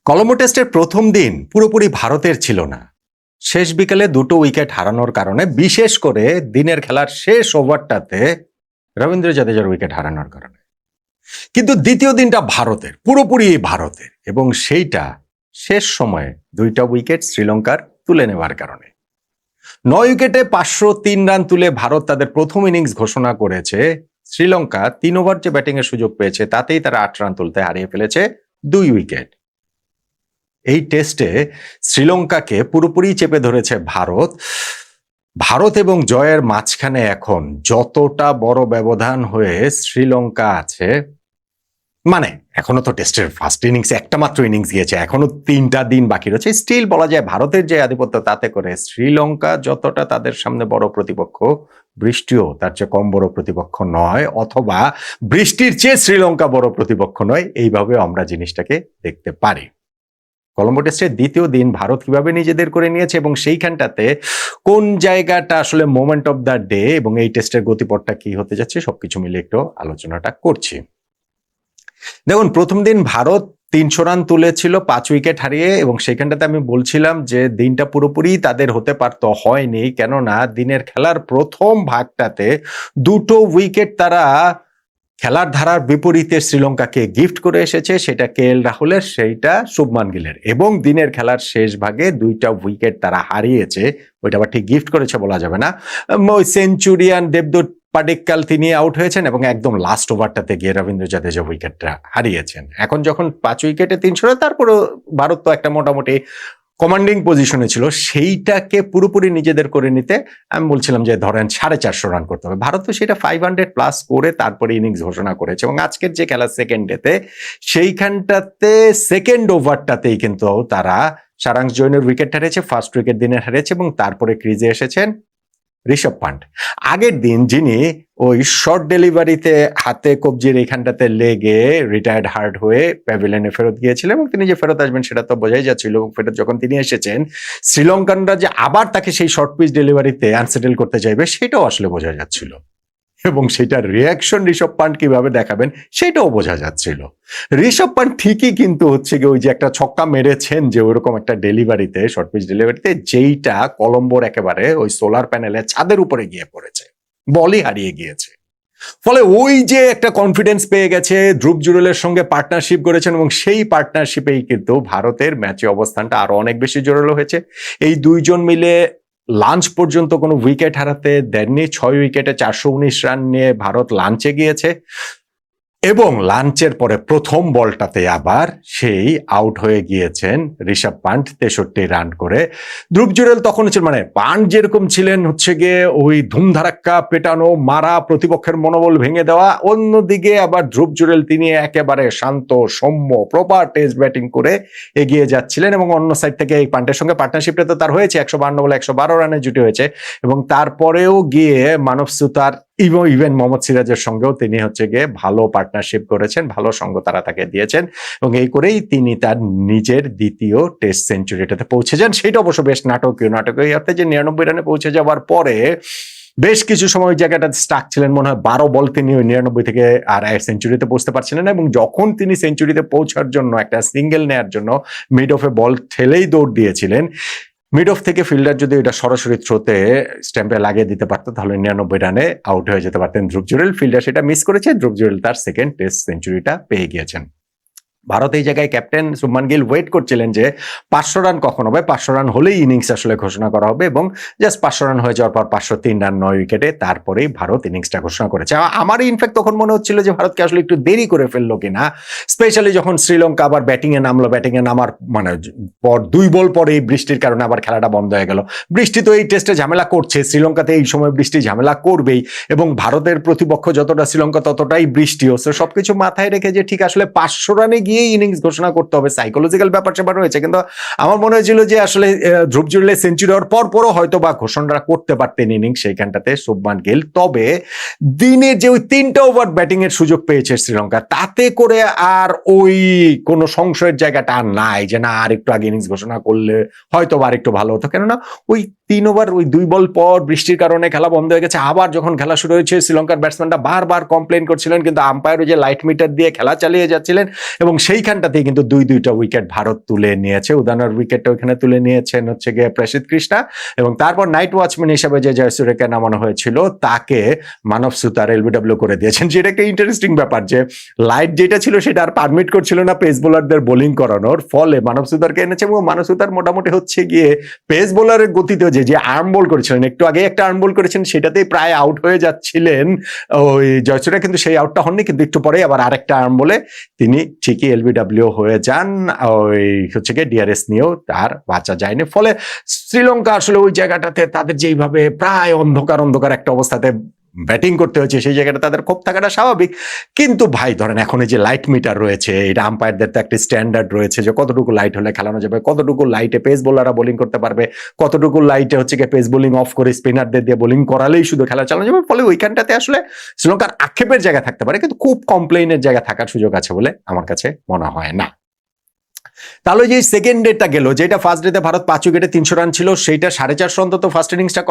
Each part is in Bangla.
কলম্বো টেস্টের প্রথম দিন পুরোপুরি ভারতের ছিল না। শেষ বিকেলে দুটো উইকেট হারানোর কারণে, বিশেষ করে দিনের খেলার শেষ ওভারটাতে রবীন্দ্র জাদেজার উইকেট হারানোর কারণে। কিন্তু দ্বিতীয় দিনটা ভারতের, পুরোপুরি ভারতের, এবং সেইটা শেষ সময়ে দুইটা উইকেট শ্রীলঙ্কার তুলে নেওয়ার কারণে। 9 উইকেটে 503 রান তুলে ভারত তাদের প্রথম ইনিংস ঘোষণা করেছে। শ্রীলঙ্কা 3 ওভার যে ব্যাটিং এর সুযোগ পেয়েছে তাতেই তারা 8 রান তুলতে হারিয়ে ফেলেছে 2 উইকেট। এই টেস্টে শ্রীলঙ্কাকে পুরোপুরি চেপে ধরেছে ভারত। ভারত এবং জয়ের মাঝখানে এখন যতটা বড় ব্যবধান হয়ে শ্রীলঙ্কা আছে, মানে এখনো তো টেস্টের ফার্স্ট ইনিংসে একটা মাত্র ইনিংস গিয়েছে, এখনো 3টা দিন বাকি রয়েছে। স্টিল বলা যায় ভারতের যে আধিপত্য, তাতে করে শ্রীলঙ্কা যতটা তাদের সামনে বড় প্রতিপক্ষ, বৃষ্টিও তার চেয়ে কম বড় প্রতিপক্ষ নয়, অথবা বৃষ্টির চেয়ে শ্রীলঙ্কা বড় প্রতিপক্ষ নয়। এইভাবে আমরা জিনিসটাকে দেখতে পারি। কলম্বো টেস্টের দ্বিতীয় দিন ভারত কিভাবে নিজেদের করে নিয়েছে এবং সেইখানটাতে কোন জায়গাটা আসলে মোমেন্ট অফ দ্য ডে এবং এই টেস্টের গতিপথটা কি হতে যাচ্ছে, সবকিছু মিলে একটু আলোচনাটা করছি। দেখুন, প্রথম দিন ভারত 300 রান তুলেছিল 5 উইকেট হারিয়ে, এবং সেইখানটাতে আমি বলছিলাম যে দিনটা পুরোপুরি তাদের হতে পারতো, হয়নি। কেননা দিনের খেলার প্রথম ভাগটাতে দুটো উইকেট তারা খেলার ধারার বিপরীতে শ্রীলঙ্কাকে গিফট করে এসেছে, সেটা KL রাহুলের, সেইটা শুভমান গিলের, এবং দিনের খেলার শেষ ভাগে 2টা উইকেট তারা হারিয়েছে। ওইটা আবার ঠিক গিফট করেছে বলা যাবে না। ওই সেঞ্চুরিয়ান দেবদূত পাডিক্কাল তিনি আউট হয়েছেন এবং একদম লাস্ট ওভারটাতে গিয়ে রবীন্দ্র জাদেজা উইকেটটা হারিয়েছেন। এখন যখন 5 উইকেটে 300, তারপরে ভারত তো একটা মোটামুটি কমান্ডিং পজিশনে ছিল, সেইটাকে পুরোপুরি নিজেদের করে নিতে আমি বলছিলাম যে ধরেন 450 রান করতে হবে। ভারত তো সেটা 500 প্লাস করে তারপরে ইনিংস ঘোষণা করেছে, এবং আজকের যে খেলা সেকেন্ড ডেতে, সেইখানটাতে সেকেন্ড ওভারটাতেই কিন্তু তারা সারাংশ জৈনের উইকেট হারিয়েছে, ফার্স্ট উইকেট দিনের হারিয়েছে, এবং তারপরে ক্রিজে এসেছেন ঋষভ পান্ট। আগের দিন যিনি ওই শর্ট ডেলিভারিতে হাতে কবজির এইখানটাতে লেগে রিটায়ার্ড হার্ট হয়ে প্যাভিলিয়নে ফেরত গিয়েছিলেন, এবং তিনি যে ফেরত আসবেন সেটা তো বোঝাই যাচ্ছিল, এবং ফেরত যখন তিনি এসেছেন শ্রীলঙ্কানরা যে আবার তাকে সেই শর্ট পিচ ডেলিভারিতে আনসেটেল করতে চাইবে সেটাও আসলে বোঝা যাচ্ছিল, এবং সেটার রিয়াকশন ঋষভ পান্ট কিভাবে দেখাবেন সেটাও বোঝা যাচ্ছিল। ঋষভ পান্ট ঠিকই কিন্তু হচ্ছে কি ওই যে একটা ছক্কা মেরেছেন যে ওইরকম একটা ডেলিভারিতে, শর্ট পিচ ডেলিভারিতে, যেইটা কলম্বোর একেবারে ওই সোলার প্যানেলের ছাদের উপরে গিয়ে পড়েছে, বলই হারিয়ে গিয়েছে। ফলে ওই যে একটা কনফিডেন্স পেয়ে গেছে, ধ্রুব জুরেলের সঙ্গে পার্টনারশিপ করেছেন, এবং সেই পার্টনারশিপেই কিন্তু ভারতের ম্যাচে অবস্থানটা আরো অনেক বেশি জোরালো হয়েছে। এই দুইজন মিলে লাঞ্চ পর্যন্ত কোনো উইকেট হারাতে দেননি। 6 উইকেটে 419 রান নিয়ে ভারত লাঞ্চে গিয়েছে, এবং লাঞ্চের পরে প্রথম বলটাতে আবার সেই আউট হয়ে গিয়েছেন ঋষভ পান্ট 63 রান করে। ধ্রুব জুরেল তখন ছিল, মানে পান্ট যেরকম ছিলেন হচ্ছে গিয়ে ওই ধুমধারাক্কা পেটানো, মারা, প্রতিপক্ষের মনোবল ভেঙে দেওয়া, অন্যদিকে আবার ধ্রুব জুরেল তিনি একেবারে শান্ত, সৌম্য, প্রপার টেস্ট ব্যাটিং করে এগিয়ে যাচ্ছিলেন, এবং অন্য সাইড থেকে এই পান্টের সঙ্গে পার্টনারশিপটা তো তার হয়েছে, 152 বলে 112 রানের জুটি হয়েছে, এবং তারপরেও গিয়ে মানব সুতার ইভেন মোহাম্মদ সিরাজের সঙ্গেও তিনি হচ্ছে গিয়ে ভালো পার্টনারশিপ করেছেন, ভালো সঙ্গ তারা তাকে দিয়েছেন, এবং এই করেই তিনি তার নিজের দ্বিতীয় টেস্ট সেঞ্চুরিটাতে পৌঁছে যান। সেটা অবশ্য বেশ নাটকীয় অর্থে যে 99 রানে পৌঁছে যাওয়ার পরে বেশ কিছু সময় ওই জায়গাটাতে স্টাক ছিলেন, মনে হয় 12 বল তিনি ওই 99 থেকে আর সেঞ্চুরিতে পৌঁছতে পারছিলেন না, এবং যখন তিনি সেঞ্চুরিতে পৌঁছার জন্য একটা সিঙ্গেল নেয়ার জন্য মিড অফে বল ঠেলেই দৌড় দিয়েছিলেন, মিড অফ থেকে ফিল্ডার যদি এটা সরাসরি থ্রোতে স্ট্যাম্পে লাগিয়ে দিতে পারতো তাহলে 99 রানে আউট হয়ে যেতে পারতেন ধ্রুব জুরেল। ফিল্ডার সেটা মিস করেছে, ধ্রুব জুরেল তার সেকেন্ড টেস্ট সেঞ্চুরিটা পেয়ে গিয়েছেন। ভারত এই জায়গায় ক্যাপ্টেন শুভমান গিল ওয়েট করছিলেন যে 500 রান কখন হবে, 500 রান হলেই ইনিংস আসলে ঘোষণা করা হবে, এবং জাস্ট 500 রান হয়ে যাওয়ার পর 503 রান 9 উইকেটে তারপরেই ভারত ইনিংসটা ঘোষণা করেছে। আমার ইনফ্যাক্ট তখন মনে হচ্ছিল যে ভারতকে আসলে একটু দেরি করে ফেললো কিনা, স্পেশালি যখন শ্রীলঙ্কা আবার ব্যাটিং এ নামলো, ব্যাটিং এ নামার মানে পর 2 বল পরে এই বৃষ্টির কারণে আবার খেলাটা বন্ধ হয়ে গেল। বৃষ্টি তো এই টেস্টে ঝামেলা করছে, শ্রীলঙ্কাতে এই সময় বৃষ্টি ঝামেলা করবেই, এবং ভারতের প্রতিপক্ষ যতটা শ্রীলঙ্কা ততটাই বৃষ্টিও। সবকিছু মাথায় রেখে যে ঠিক আসলে 500 রানে গিয়ে ইনিংস ঘোষণা করতে হবে, সাইকোলজিক্যাল ব্যাপার স্যাপার রয়েছে, কিন্তু আমার মনে হয়েছিল যে আসলে ধ্রুব জুরেলের সেঞ্চুরি হওয়ার পরও হয়তো বা ঘোষণা করতে পারতেন ইনিংস সেইখানটাতে শুভমান গিল। তবে দিনে যে ওই 3টা ওভার ব্যাটিং এর সুযোগ পেয়েছে শ্রীলঙ্কা, তাতে করে আর ওই কোনো সংশয়ের জায়গাটা আর নাই যে না আর একটু আগে ইনিংস ঘোষণা করলে হয়তো আর একটু ভালো হতো। কেননা ওই 3 ওভার ওই 2 বল পর বৃষ্টির কারণে খেলা বন্ধ হয়ে গেছে। আবার যখন খেলা শুরু হয়েছে শ্রীলঙ্কার ব্যাটসম্যানরা বারবার কমপ্লেন করছিলেন, কিন্তু আম্পায়ার যে লাইট মিটার দিয়ে খেলা চালিয়ে যাচ্ছিলেন, এবং সেইখানটাতেই কিন্তু দুইটা উইকেট ভারত তুলে নিয়েছে। উদাহরণের উইকেটটা ওইখানে তুলে নিয়েছেন হচ্ছে গিয়ে প্রসিদ্ধ কৃষ্ণা, এবং তারপর নাইট ওয়াচম্যান হিসেবে যে জয়সূর্যকে নামানো হয়েছিল তাকে মানব সুতার এলবিডব্লিউ করে দিয়েছেন। যেটা একটা ইন্টারেস্টিং ব্যাপার যে লাইট যেটা ছিল সেটা আর পারমিট করছিল না পেস বোলারদের বোলিং করানোর, ফলে মানব সুতারকে এনেছে এবং মানব সুতার মোটামুটি হচ্ছে গিয়ে পেস বোলারের গতিতে যে আর্ম বল করেছিলেন, একটু আগে একটা আর্ম বল করেছেন সেটাতেই প্রায় আউট হয়ে যাচ্ছিলেন ওই জয়সূর্য, কিন্তু সেই আউটটা হননি, কিন্তু একটু পরে আবার আরেকটা আর্ম বলে তিনি ঠিকই এলবিডব্লিউ হয়ে যান। ওই হচ্ছে গিয়ে ডিআরএস নিয়েও তার বাঁচা যায়নি। ফলে শ্রীলঙ্কা আসলে ওই জায়গাটাতে তাদের যেইভাবে প্রায় অন্ধকার একটা অবস্থাতে ব্যাটিং করতে হয়েছে, সেই জায়গাটা তাদের ক্ষোভ থাকাটা স্বাভাবিক। কিন্তু ভাই ধরেন এখন এই যে লাইট মিটার রয়েছে, এটা আম্পায়ারদের তো একটা স্ট্যান্ডার্ড রয়েছে যে কতটুকু লাইট হলে খেলানো যাবে, কতটুকু লাইটে পেস বোলাররা বোলিং করতে পারবে, কতটুকু লাইটে হচ্ছে গিয়ে পেস বোলিং অফ করে স্পিনারদের দিয়ে বোলিং করালেই শুধু খেলা চালানো যাবে। ফলে ওইখানটাতে আসলে শ্রীলঙ্কার আক্ষেপের জায়গা থাকতে পারে, কিন্তু খুব কমপ্লেইনের জায়গা থাকার সুযোগ আছে বলে আমার কাছে মনে হয় না। তাহলে যে সেকেন্ড ডেটা গেল, যেটা ফার্স্ট ডেতে ভারত 5 উইকেটে 300 রান ছিল, সেইটা 450 অন্তত ফার্স্ট ইনিংসটা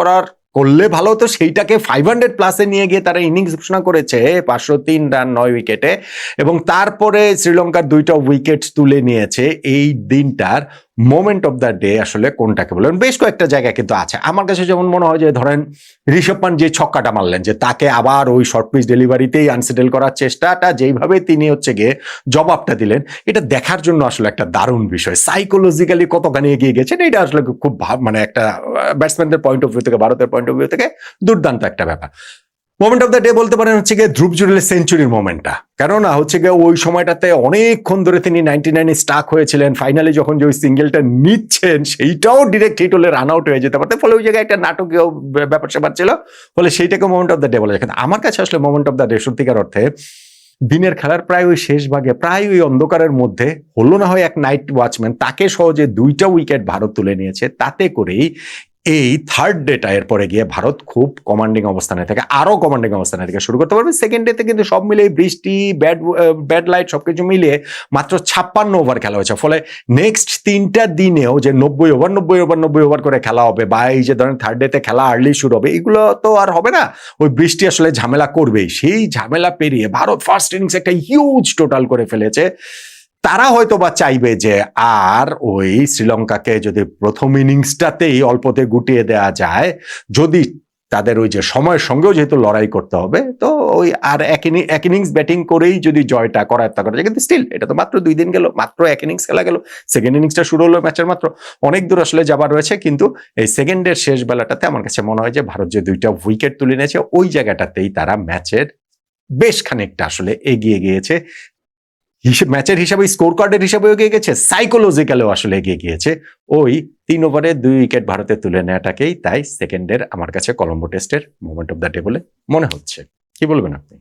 করলে ভালো হতো। সেইটাকে 500 প্লাসে নিয়ে গিয়ে তারা ইনিংস ঘোষণা করেছে 503 রান 9 উইকেটে, এবং তারপরে শ্রীলঙ্কার 2টা উইকেট তুলে নিয়েছে। এই দিনটার মোমেন্ট অফ দ্য ডে আসলে কোনটাকে বলেন, বেশ কয়েকটা জায়গায় কিন্তু আছে। আমার কাছে যেমন মনে হয় যে ধরেন ঋষভ পান্ট যে ছক্কাটা মারলেন, যে তাকে আবার ওই শর্ট পিচ ডেলিভারিতেই আনসেটেল করার চেষ্টাটা, যেইভাবে তিনি হচ্ছে গিয়ে জবাবটা দিলেন, এটা দেখার জন্য আসলে একটা দারুণ বিষয়। সাইকোলজিক্যালি কতখানি এগিয়ে গেছেন এটা আসলে খুব মানে একটা ব্যাটসম্যানদের পয়েন্ট অফ ভিউ থেকে, ভারতের পয়েন্ট অফ ভিউ থেকে দুর্দান্ত একটা ব্যাপার। মোমেন্ট অফ দ্য ডে বলতে পারেন হচ্ছে গিয়ে ধ্রুব জুড়েলের সেঞ্চুরির মোমেন্টটা। কেননা হচ্ছে গিয়ে ওই সময়টাতে অনেকক্ষণ ধরে তিনি 99 স্টাক হয়েছিলেন, ফাইনালি যখন যে ওই সিঙ্গেলটা নিচ্ছেন সেইটাও ডিরেক্ট হিট হলে রান আউট হয়ে যেতে পারতেন, ফলে ওই জায়গায় একটা নাটকীয় ব্যাপার স্যাপার ছিল, ফলে সেইটাকে মোমেন্ট অফ দ্য ডে বলা যায়। কিন্তু আমার কাছে আসলে মোমেন্ট অফ দ্য ডে সত্যিকার অর্থে দিনের খেলার প্রায় ওই শেষ ভাগে, প্রায় ওই অন্ধকারের মধ্যে হলো না হয় এক নাইট ওয়াচম্যান, তাকে সহজে 2টা উইকেট ভারত তুলে নিয়েছে। তাতে করেই এই থার্ড ডেটা এরপরে গিয়ে ভারত খুব কমান্ডিং অবস্থানে থেকে আরো কমান্ডিং অবস্থানে থেকে শুরু করতে পারবে। সেকেন্ড ডেতে কিন্তু সব মিলিয়ে বৃষ্টি, ব্যাড লাইট সবকিছু মিলিয়ে মাত্র 56 ওভার খেলা হয়েছে। ফলে নেক্সট 3টা দিনেও যে 90 ওভার করে খেলা হবে, বা এই যে ধরেন থার্ড ডেতে খেলা আর্লি শুরু হবে, এগুলো তো আর হবে না। ওই বৃষ্টি আসলে ঝামেলা করবেই, সেই ঝামেলা পেরিয়ে ভারত ফার্স্ট ইনিংস একটা হিউজ টোটাল করে ফেলেছে। তারা হয়তো বা চাইবে যে আর ওই শ্রীলঙ্কাকে যদি প্রথম ইনিংসটাতেই অল্পতে গুটিয়ে দেওয়া যায়, যদি তাদের ওই যে সময়ের সঙ্গেও যেহেতু লড়াই করতে হবে, তো ওই আর এক ইনিংস ব্যাটিং করেই যদি জয়টা করায়ত্তা করা যায়। কিন্তু স্টিল এটা তো মাত্র 2 দিন গেল, মাত্র এক ইনিংস খেলা গেল, সেকেন্ড ইনিংসটা শুরু হলো, ম্যাচের মাত্র অনেক দূর আসলে যাবার রয়েছে। কিন্তু এই সেকেন্ডের শেষ বেলাটাতে আমার কাছে মনে হয় যে ভারত যে 2টা উইকেট তুলে নিয়েছে, ওই জায়গাটাতেই তারা ম্যাচের বেশ খানিকটা আসলে এগিয়ে গিয়েছে। ম্যাচের হিসাবে, স্কোর কার্ডের হিসাবে এগিয়ে গেছে, সাইকোলজিক্যালেও আসলে এগিয়ে গিয়েছে ওই 3 ওভারে 2 উইকেট ভারতে তুলে নেওয়াটাকেই। তাই সেকেন্ডের আমার কাছে কলম্বো টেস্টের মোমেন্ট অফ দ্য ডে বলে মনে হচ্ছে। কি বলবেন আপনি?